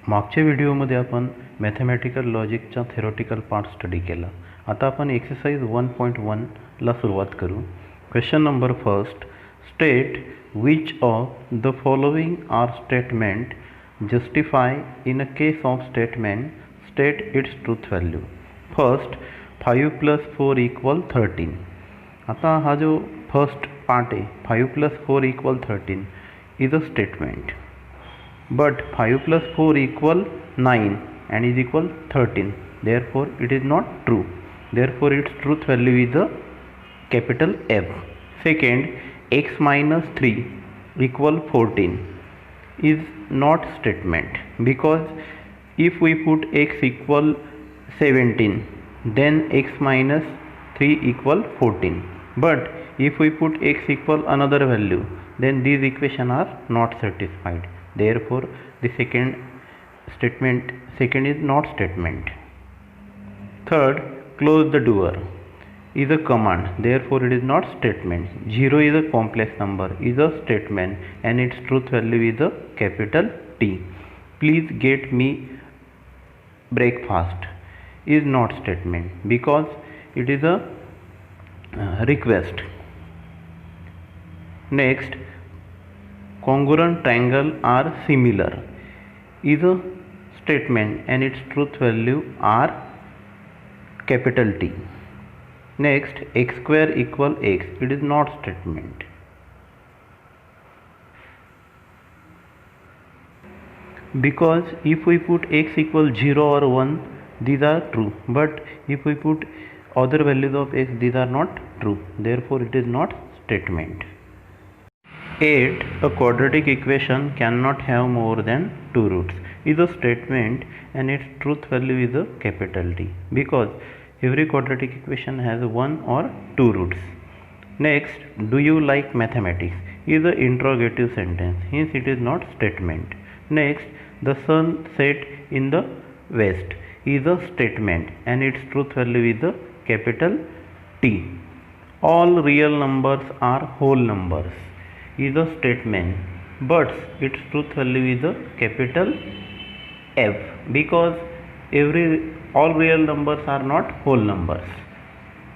मागच्या व्हिडिओमध्ये आपण मॅथमॅटिकल लॉजिकचा थेरॉटिकल पार्ट स्टडी केला. आता आपण एक्सरसाइज 1.1ला सुरुवात करू. Question number first, state which of the following are statement justify in a case of statement state its truth value. First, 5 + 4 = 13. आता हा जो फर्स्ट पार्ट आहे, 5 + 4 = 13 is a statement. But 5 + 4 = 9 and is equal 13. Therefore, it is not true. Therefore, its truth value is a capital F. Second, x - 3 = 14 is not statement, because if we put x equal 17, then x - 3 = 14. But if we put x equal another value, then these equations are not satisfied. Therefore, the second is not statement. Third, close the door is a command. Therefore, it is not statement. 0 is a complex number, is a statement, and its truth value is a capital T. Please get me breakfast is not statement, because it is a request. Next, congruent triangle are similar is a statement, and its truth value are capital T. Next, x² = x, it is not statement. Because if we put x = 0 or 1, these are true, but if we put other values of x, these are not true. Therefore, it is not statement. 8. A quadratic equation cannot have more than 2 roots is a statement, and its truth value is a capital T, because every quadratic equation has 1 or 2 roots. Next, do you like mathematics is an interrogative sentence, hence it is not statement. Next, the sun set in the west is a statement, and its truth value is a capital T. All real numbers are whole numbers is a statement, but its truth value is a capital F, because all real numbers are not whole numbers.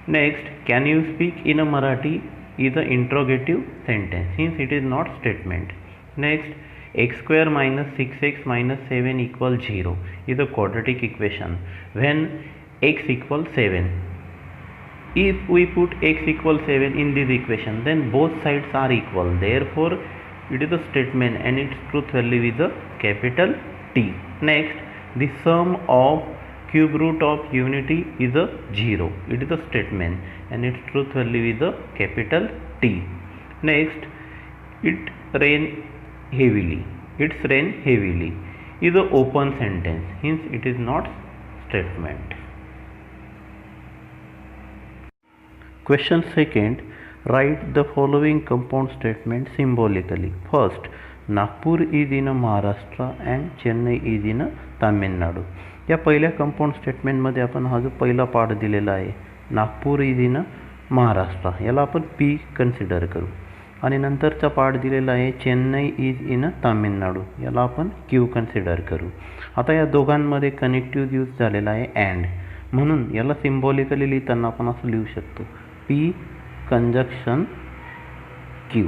Next, can you speak in a Marathi is an interrogative sentence, hence it is not statement. Next, x² - 6x - 7 = 0 is a quadratic equation when x = 7. If we put x = 7 in this equation, then both sides are equal. Therefore, it is a statement, and its truth value is a capital T. Next, the sum of cube root of unity is a 0. It is a statement, and its truth value is a capital T. Next, it rain heavily. It's rain heavily is a open sentence, hence it is not statement. Question second, write the following compound statement symbolically. First, Nagpur is in Maharashtra and Chennai is in Tamil Nadu. या पहिल्या compound स्टेटमेंटमध्ये आपण हा जो पहिला part दिलेला आहे, Nagpur is in Maharashtra, याला आपण पी कन्सिडर करू. आणि नंतरचा पार्ट दिलेला आहे चेन्नई इज इन तामिळनाडू, याला आपण क्यू कन्सिडर करू. आता या दोघांमध्ये कनेक्टिव्ह यूज झालेला आहे अँड, म्हणून याला सिम्बॉलिकली लिहिताना आपण असं लिहू शकतो, P कंजक्शन Q,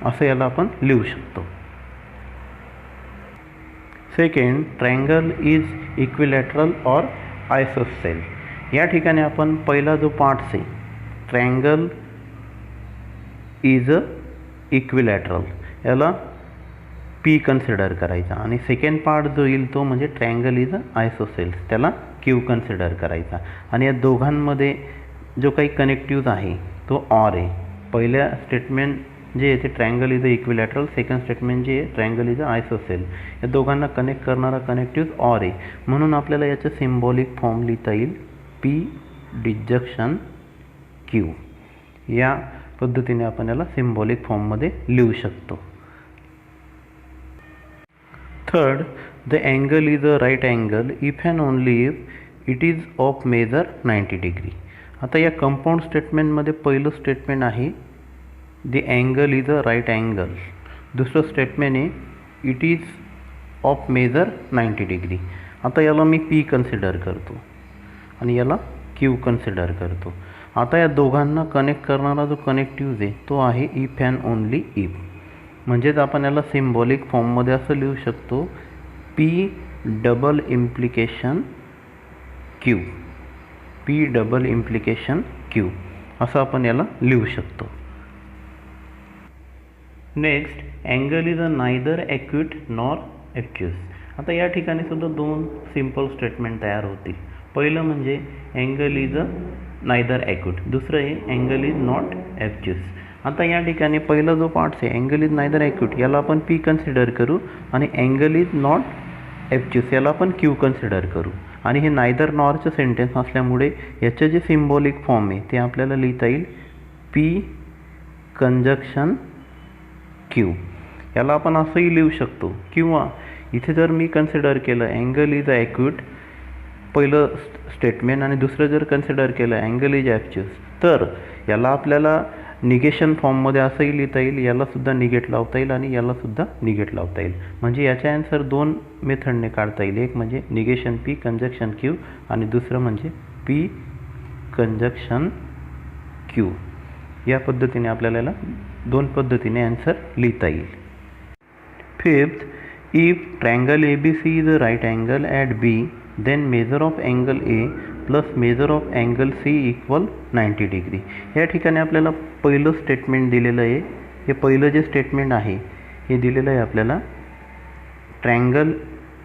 असं याला आपण लिहू शकतो. सेकंड, ट्रायंगल इज इक्विलॅटरल और आयसोसेल. या ठिकाणी आपण पहिला जो पार्ट आहे, ट्रायंगल इज इक्विलॅटरल, याला P कन्सिडर करायचा, आणि सेकंड पार्ट जो येईल तो म्हणजे ट्रायंगल इज आयसोसेल, त्याला Q कन्सिडर करायचा. आणि या दोघांमध्ये जो काही कनेक्टिव्ह आहे तो ऑर आहे. पहिल्या स्टेटमेंट जे आहे ते triangle is equilateral, second statement जे आहे ट्रायंगल इज आयसोसेल. या दोघांना कनेक्ट करणारा कनेक्टिव्ह ऑर आहे, म्हणून आपल्याला याचं सिम्बॉलिक फॉर्म लिहिता येईल P डिजक्शन Q. या पद्धतीने आपण याला सिम्बॉलिक फॉर्ममध्ये लिहू शकतो. Third, the angle is a right angle if and only if it is of measure 90 degree. आता या कंपाऊंड स्टेटमेंटमध्ये पहिलं स्टेटमेंट आहे the angle is a right angle. दुसरं स्टेटमेंट आहे it is of measure 90 degree. आता याला मी P कन्सिडर करतो आणि याला Q कन्सिडर करतो. आता या दोघांना कनेक्ट करणारा जो कनेक्टिव्ह आहे तो आहे इफ अँड ओनली इफ. म्हणजेच आपण याला सिम्बॉलिक फॉर्ममध्ये असं लिहू शकतो P double implication Q. P double implication Q असं आपण याला लिहू शकतो. Next, angle is a neither acute nor ॲक्च्युअस. आता या ठिकाणी सुद्धा दोन सिम्पल स्टेटमेंट तयार होतील. पहिलं म्हणजे angle is a neither acute, दुसरं आहे अँगल इज नॉट ॲक्च्युअस. आता या ठिकाणी पहिला जो पार्ट्स आहे अँगल इज नायदर ॲक्यूट याला आपण P कन्सिडर करू आणि अँगल इज नॉट ॲक्च्युअस याला आपण Q कन्सिडर करू. आणि हे नायदर नॉरचं सेंटेन्स असल्यामुळे याचं जे सिम्बॉलिक फॉर्म आहे ते आपल्याला लिहिता येईल P कंजक्शन Q. याला आपण असंही लिहू शकतो. किंवा इथे जर मी कन्सिडर केलं अँगल इज ॲक्यूट पहिलं स्टेटमेंट आणि दुसरं जर कन्सिडर केलं अँगल इज ॲक्च्युअस, तर याला आपल्याला निगेशन फॉर्ममध्ये असंही लिहिता येईल. यालासुद्धा निगेट लावता येईल आणि यालासुद्धा निगेट लावता येईल. म्हणजे याचा ॲन्सर दोन मेथडने काढता येईल. एक म्हणजे निगेशन P कंजक्शन Q आणि दुसरं म्हणजे P कंजक्शन Q. या पद्धतीने आपल्याला याला दोन पद्धतीने ॲन्सर लिहिता येईल. Fifth, if triangle ABC is a right angle at B, then measure of angle A plus measure of angle C equal 90 degree. या ठिकाणी आपल्याला पहिलं स्टेटमेंट दिलेलं आहे. हे पहिलं जे स्टेटमेंट आहे हे दिलेलं आहे आपल्याला triangle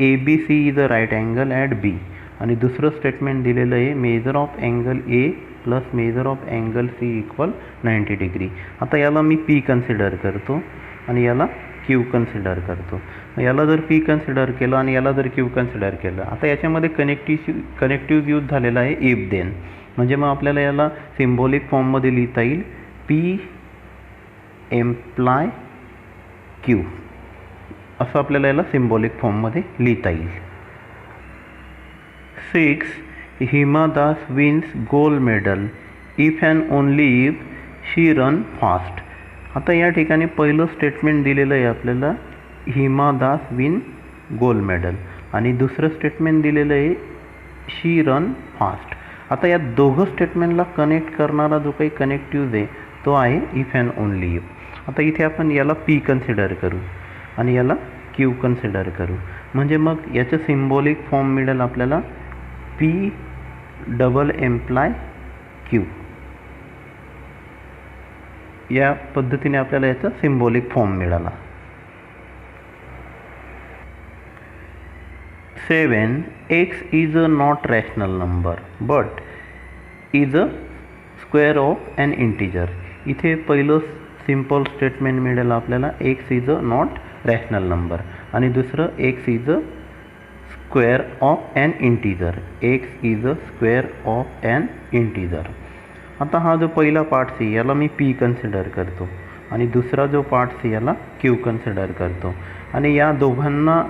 ABC is a right angle at B आणि दुसरं स्टेटमेंट दिलेलं आहे measure of angle A plus measure of angle C equal 90 degree. आता याला मी P कन्सिडर करतो आणि याला Q कन्सिडर करतो. याला जर P कन्सिडर केलं आणि याला जर Q कन्सिडर केलं, आता याच्यामध्ये कनेक्टिव्ह यूज झालेला आहे इफ देन. म्हणजे मग आपल्याला याला सिम्बॉलिक फॉर्ममध्ये लिहिता येईल P एम्प्लाय Q असं आपल्याला याला सिम्बॉलिक फॉर्ममध्ये लिहिता येईल. 6. Hima Das wins gold medal if and only if she run fast. आता या ठिकाणी पहिलं स्टेटमेंट दिलेलं आहे आपल्याला Hima Das win gold medal आणि दुसरं स्टेटमेंट दिलेलं आहे शी रन फास्ट. आता या दोघं स्टेटमेंटला कनेक्ट करणारा जो काही कनेक्टिव्ह आहे तो आहे इफ अँड ओनली इफ. आता इथे आपण याला P कन्सिडर करू आणि याला Q कन्सिडर करू. म्हणजे मग याचं सिम्बॉलिक फॉर्म मिळेल आपल्याला P डबल एम्प्लाय Q. या पद्धतीने आपल्याला याचा सिम्बॉलिक फॉर्म मिळाला. 7. X is a not rational number but is a square of an integer. इथे पहिलं सिम्पल स्टेटमेंट मिळेल आपल्याला X is a not rational number आणि दुसरं X is a square of an integer. X is a square of an integer. आता हा जो पहिला पार्ट्स आहे याला मी P कन्सिडर करतो आणि दुसरा जो पार्ट्स आहे याला Q कन्सिडर करतो आणि या दोघांना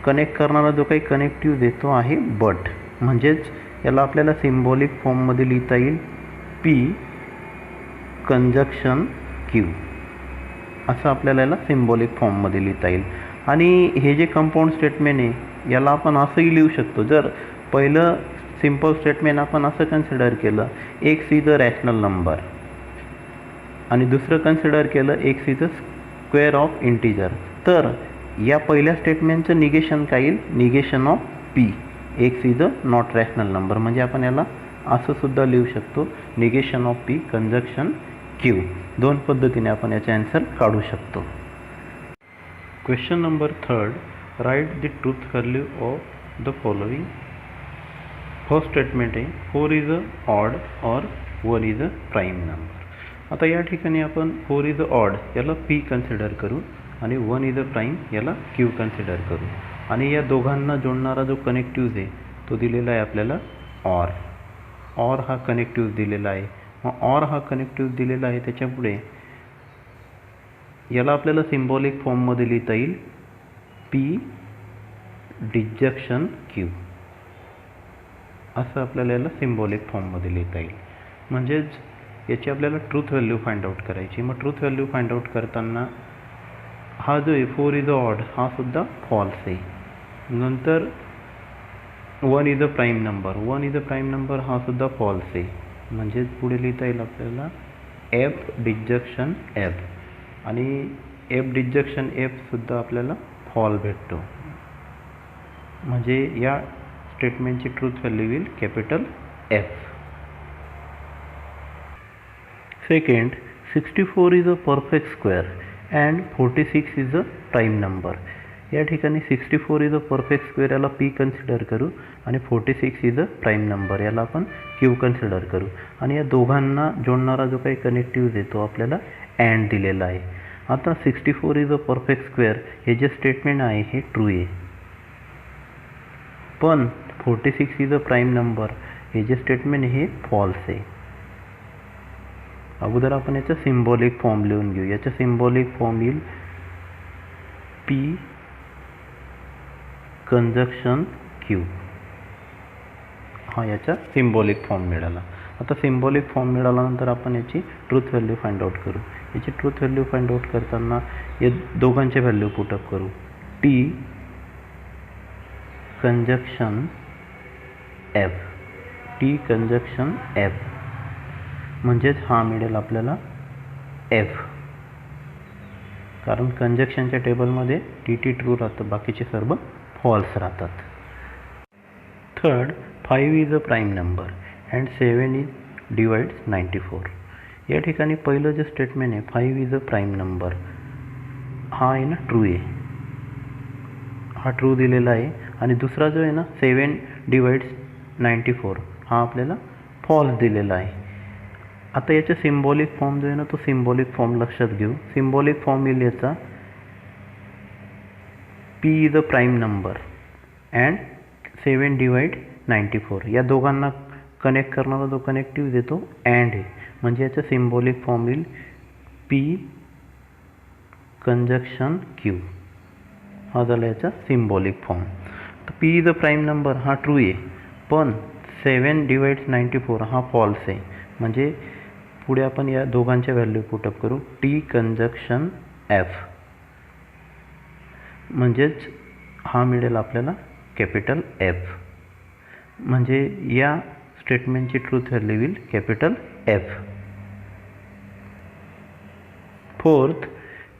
कनेक्ट करणारा जो काही कनेक्टिव्ह देतो आहे बट. म्हणजेच याला आपल्याला सिम्बॉलिक फॉर्ममध्ये लिहिता येईल P कंजक्शन Q असं आपल्याला याला सिम्बॉलिक फॉर्ममध्ये लिहिता येईल. आणि हे जे कंपाऊंड स्टेटमेंट आहे याला आपण असंही लिहू शकतो. जर पहिलं सिम्पल स्टेटमेंट आपण असं कन्सिडर केलं X is a rational number आणि दुसरं कन्सिडर केलं X is a square of integer, तर या पहिल्या स्टेटमेंटचं निगेशन काय येईल negation of P. X is a not rational number. म्हणजे आपण याला असं सुद्धा लिहू शकतो negation of P conjunction Q. दोन पद्धतीने आपण याचे आन्सर काढू शकतो. Question number 3. Write the truth value of the following. First statement आहे 4 इज अ ऑड और 1 इज अ प्राईम नंबर. आता या ठिकाणी आपण 4 इज अ ऑड याला P कन्सिडर करू आणि 1 इज अ प्राईम याला Q कन्सिडर करू आणि या दोघांना जोडणारा जो कनेक्टिव्ह आहे तो दिलेला आहे आपल्याला ऑर. ऑर हा कनेक्टिव्ह दिलेला आहे. मग ऑर हा कनेक्टिव्ह दिलेला आहे त्याच्यापुढे याला आपल्याला सिम्बॉलिक फॉर्ममध्ये लिहिता येईल P डिजक्शन Q असं आपल्याला याला सिम्बॉलिक फॉर्ममध्ये लिहिता येईल. म्हणजेच याची आपल्याला ट्रूथ व्हॅल्यू फाइंड आउट करायची. मग ट्रूथ व्हॅल्यू फाइंड आउट करताना हा जो आहे 4 इज अ ऑड हा सुद्धा फॉल्स आहे नंतर 1 is a prime number. 1 is a prime number हा सुद्धा फॉल्स आहे. म्हणजेच पुढे लिहिता येईल आपल्याला एफ डिजक्शन एफ, आणि एफ डिजक्शन एफ सुद्धा आपल्याला फॉल भेटतो. म्हणजे या स्टेटमेंटची ट्रूथ व्हॅल्यू येईल capital F. Second, 64 is a perfect square and 46 is a prime number. या ठिकाणी 64 इज अ परफेक्ट स्क्वेअर याला पी कन्सिडर करू आणि 46 इज अ प्राईम नंबर याला आपण क्यू कन्सिडर करू. आणि या दोघांना जोडणारा जो काही कनेक्टिव्ह आहे तो आपल्याला अँड दिलेला आहे. आता 64 इज अ परफेक्ट स्क्वेअर हे जे स्टेटमेंट आहे हे ट्रू आहे, पण 46 इज अ प्राईम नंबर हे जे स्टेटमेंट हे फॉल्स आहे. अगोदर आपण याचा सिम्बॉलिक फॉर्म लिहून घेऊ. याचा सिम्बॉलिक फॉर्म येईल पी कंजक्शन क्यू. हा याचा सिम्बॉलिक फॉर्म मिळाला. आता सिम्बॉलिक फॉर्म मिळाल्यानंतर आपण याची ट्रूथ व्हॅल्यू फाइंड आउट करू. याची ट्रूथ व्हॅल्यू फाइंड आउट करताना या दोघांचे व्हॅल्यू पुटअप करू. T conjunction F, T conjunction F म्हणजेच हा मिळेल आपल्याला एफ, कारण कंजक्शनच्या टेबलमध्ये टी टी ट्रू राहतं, बाकीचे सर्व फॉल्स राहतात. Third, 5 is a prime number and 7 is divides 94. या ठिकाणी पहिलं जे स्टेटमेंट आहे 5 इज अ प्राईम नंबर हा आहे ना ट्रू आहे, हा ट्रू दिलेला आहे. आणि दुसरा जो आहे ना 7 डिवाइड्स 94 हा आपल्याला फॉल्स दिलेला आहे. आता याचा सिम्बॉलिक फॉर्म जो आहे ना तो सिम्बॉलिक फॉर्म लक्षात घेऊ. सिम्बॉलिक फॉर्म येईल याचा P is a prime number and 7 divide 94. या दोघांना कनेक्ट करणारा जो कनेक्टिव्ह देतो अँड आहे, म्हणजे याचा सिम्बॉलिक फॉर्म येईल P कंजक्शन Q. हा झाला याचा सिम्बॉलिक फॉर्म. तर P is a prime number हा ट्रू आहे, पण 7 डिवाइड्स 94 हा फॉल्स आहे. म्हणजे पुढे आपण या दोघांच्या व्हॅल्यू पुटअप करू. टी कंजक्शन एफ म्हणजेच हा मिळेल आपल्याला कॅपिटल एफ. म्हणजे या स्टेटमेंटची ट्रूथ व्हॅल्यू येईल capital F. Fourth,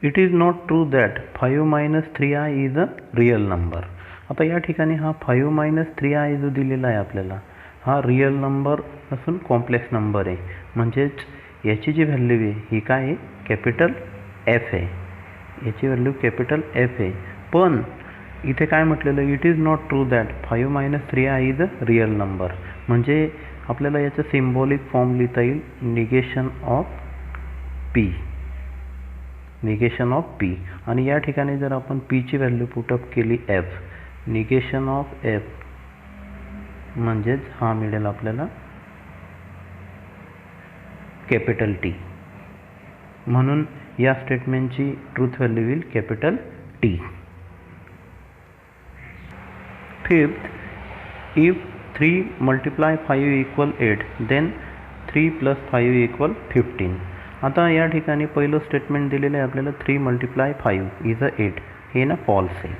it is not true that 5 - 3i is a real number. आता या ठिकाणी हा 5 - 3i जो दिलेला आहे आपल्याला हा रिअल नंबर नसून कॉम्प्लेक्स नंबर आहे. म्हणजेच याची जी व्हॅल्यू आहे ही काय आहे कॅपिटल एफ आहे. याची व्हॅल्यू कॅपिटल एफ आहे. पण इथे काय म्हटलेलं it is not true that 5 - 3i is a real number. म्हणजे आपल्याला याचं सिम्बॉलिक फॉर्म लिहिता येईल negation of p, negation of p. आणि या ठिकाणी जर आपण पीची व्हॅल्यू पुटअप केली एफ, निगेशन ऑफ एफ म्हणजेच हा मिळेल आपल्याला कॅपिटल टी. म्हणून या स्टेटमेंटची ट्रूथ व्हॅल्यू येईल capital t. Fifth, if 3 × 5 = 8 then 3 + 5 = 15. आता या ठिकाणी पहिलं स्टेटमेंट दिलेलं आहे आपल्याला 3 × 5 इज अ 8 हे ना फॉल्स आहे.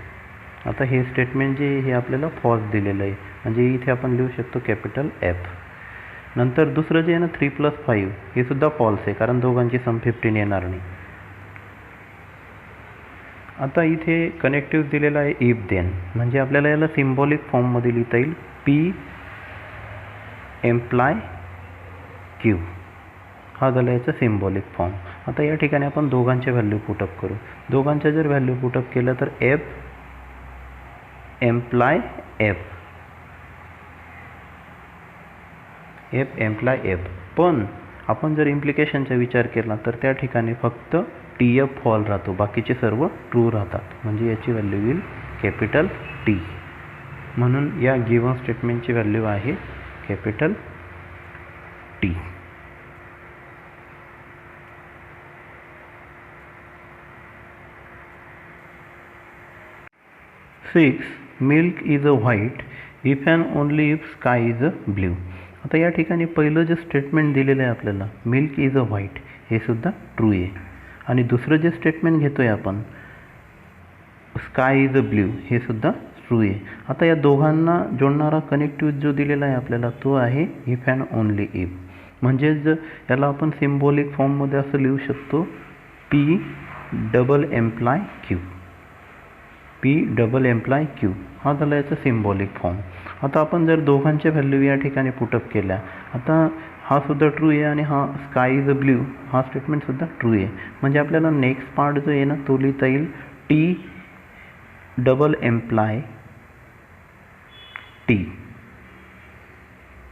आता हे स्टेटमेंट जे हे आपल्याला फॉल्स दिलेलं आहे, म्हणजे इथे आपण लिहू शकतो कॅपिटल एफ. नंतर दुसरं जे आहे ना 3 + 5 हे सुद्धा फॉल्स आहे, कारण दोघांची सम 15 येणार नाही. आता इथे कनेक्टिव्ह दिलेला आहे इफ देन, म्हणजे आपल्याला याला सिम्बॉलिक फॉर्ममध्ये लिहिता येईल पी एम्प्लाय क्यू. हा झाला याचा सिम्बॉलिक फॉर्म. आता या ठिकाणी आपण दोघांच्या व्हॅल्यू पुटअप करू. दोघांच्या जर व्हॅल्यू पुटअप केलं तर F employ F, F employ F. पण आपण जर इम्प्लिकेशनचा विचार केला तर त्या ठिकाणी फक्त टी एफ फॉल राहतो, बाकीचे सर्व ट्रू राहतात. म्हणजे याची व्हॅल्यू येईल कॅपिटल टी. म्हणून या गिवन स्टेटमेंटची व्हॅल्यू आहे capital T. Six, milk is a white if and only if sky is a blue. आता या ठिकाणी पहिलं जे स्टेटमेंट दिलेलं आहे आपल्याला मिल्क इज अ व्हाईट हे सुद्धा ट्रू आहे. आणि दुसरं जे स्टेटमेंट घेतो आहे आपण स्काय इज अ ब्ल्यू हे सुद्धा ट्रू आहे. आता या दोघांना जोडणारा कनेक्टिव्ह जो दिलेला आहे आपल्याला तो आहे इफ अँड ओनली इफ. म्हणजेच याला आपण सिम्बॉलिक फॉर्ममध्ये असं लिहू शकतो P double employ Q. P double employ Q हा झाला याचा सिम्बॉलिक फॉर्म. आता आपण जर दोघांच्या व्हॅल्यू या ठिकाणी पुटअप केल्या, आता हा सुद्धा ट्रू आहे आणि हा स्काय इज अ ब्ल्यू हा स्टेटमेंटसुद्धा ट्रू आहे. म्हणजे आपल्याला नेक्स्ट पार्ट जो आहे ना तो लिहिता येईल टी डबल एम्प्लाय टी.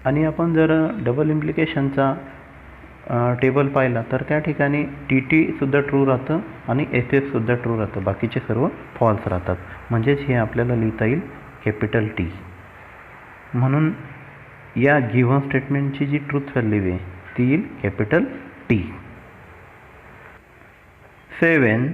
आणि आपण जर डबल इम्प्लिकेशनचा टेबल पाहिला तर त्या ठिकाणी टी टीसुद्धा ट्रू राहतं आणि एफ एफसुद्धा ट्रू राहतं, बाकीचे सर्व फॉल्स राहतात. म्हणजेच हे आपल्याला लिहिता येईल कॅपिटल टी. म्हणून या गिव्हन स्टेटमेंटची जी ट्रूथ व्हॅल्यू आहे ती येईल capital T. 7.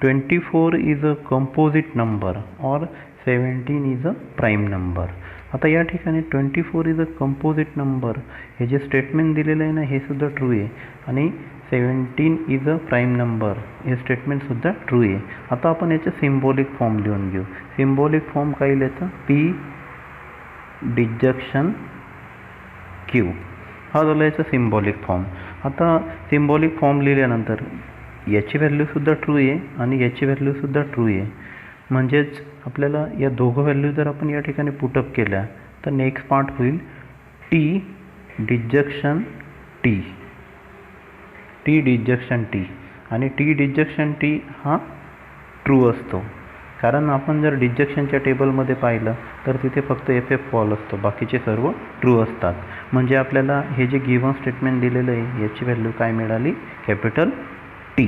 24 is a composite number और 17 इज अ प्राईम नंबर. आता या ठिकाणी 24 इज अ कंपोजिट नंबर हे जे स्टेटमेंट दिलेलं आहे ना हे सुद्धा ट्रू आहे आणि 17 इज अ प्राईम नंबर हे स्टेटमेंटसुद्धा ट्रू आहे. आता आपण याचं सिम्बॉलिक फॉर्म लिहून घेऊ. सिम्बॉलिक फॉर्म काय लिहायचं पी डिजक्शन क्यू हा झाला याचा सिम्बॉलिक फॉर्म. आता सिम्बॉलिक फॉर्म लिहिल्यानंतर याची व्हॅल्यूसुद्धा ट्रू आहे आणि याची व्हॅल्यूसुद्धा ट्रू आहे. म्हणजेच आपल्याला या दोघं व्हॅल्यू जर आपण या ठिकाणी पुटअप केल्या तर नेक्स्ट पार्ट होईल टी डिजक्शन टी. टी डिजक्शन टी आणि टी डिजक्शन टी हा ट्रू असतो. कारण आपण जर डिजक्शनच्या टेबलमध्ये पाहिलं तर तिथे फक्त एफ एफ फॉल असतो, बाकीचे सर्व ट्रू असतात. म्हणजे आपल्याला हे जे गिव्हन स्टेटमेंट दिलेलं आहे याची व्हॅल्यू काय मिळाली कॅपिटल टी.